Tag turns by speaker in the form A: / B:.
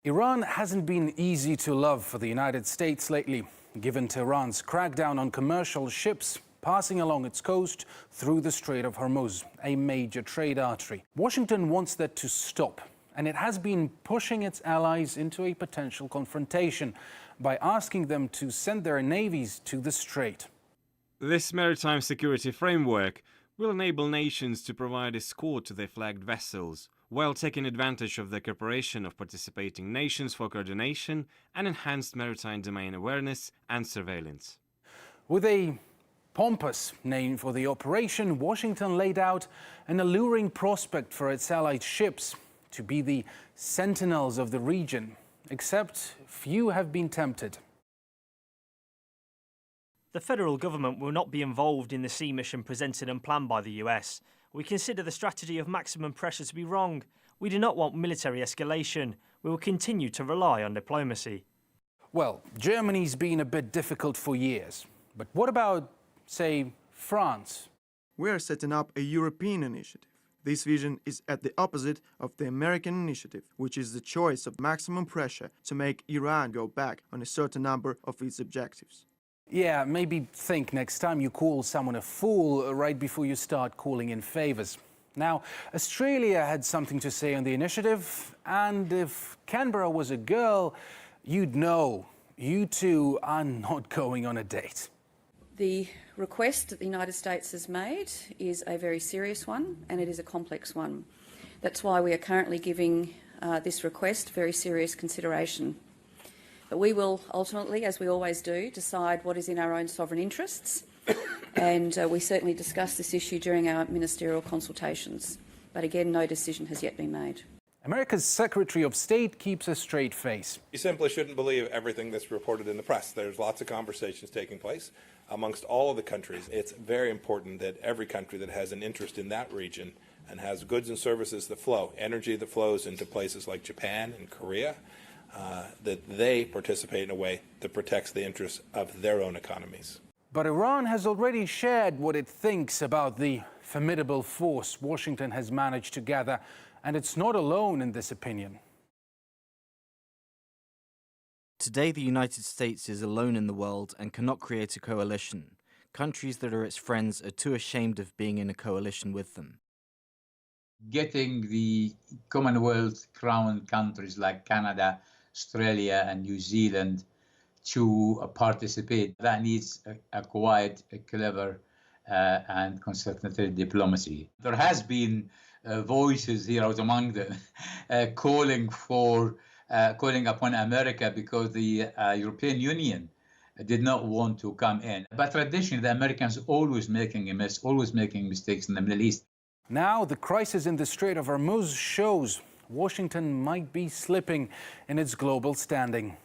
A: Iran hasn't been easy to love for the United States lately, given Tehran's crackdown on commercial ships passing along its coast through the Strait of Hormuz, a major trade artery. Washington wants that to stop, and it has been pushing its allies into a potential confrontation by asking them to send their navies to the strait.
B: This maritime security framework will enable nations to provide escort to their flagged vessels, while taking advantage of the cooperation of participating nations for coordination and enhanced maritime domain awareness and surveillance.
A: With a pompous name for the operation, Washington laid out an alluring prospect for its allied ships to be the sentinels of the region, except few have been tempted.
C: The federal government will not be involved in the sea mission presented and planned by the US. We consider the strategy of maximum pressure to be wrong. We do not want military escalation. We will continue to rely on diplomacy.
A: Well, Germany's been a bit difficult for years. But what about, say, France?
D: We are setting up a European initiative. This vision is at the opposite of the American initiative, which is the choice of maximum pressure to make Iran go back on a certain number of its objectives.
A: Yeah, maybe think next time you call someone a fool right before you start calling in favors. Now, Australia had something to say on the initiative, and if Canberra was a girl, you'd know you two are not going on a date.
E: The request that the United States has made is a very serious one, and it is a complex one. That's why we are currently giving this request very serious consideration. But we will ultimately, as we always do, decide what is in our own sovereign interests, and we certainly discussed this issue during our ministerial consultations. But again, no decision has yet been made.
A: America's Secretary of State keeps a straight face.
F: You simply shouldn't believe everything that's reported in the press. There's lots of conversations taking place amongst all of the countries. It's very important that every country that has an interest in that region and has goods and services that flow, energy that flows into places like Japan and Korea, that they participate in a way that protects the interests of their own economies.
A: But Iran has already shared what it thinks about the formidable force Washington has managed to gather, and it's not alone in this opinion.
G: Today, the United States is alone in the world and cannot create a coalition. Countries that are its friends are too ashamed of being in a coalition with them.
H: Getting the Commonwealth crown countries like Canada, Australia and New Zealand to participate, that needs a quiet, a clever and concerted diplomacy. There has been voices here out among them calling upon America because the European Union did not want to come in. But traditionally, the Americans always making mistakes in the Middle East.
A: Now, the crisis in the Strait of Hormuz shows Washington might be slipping in its global standing.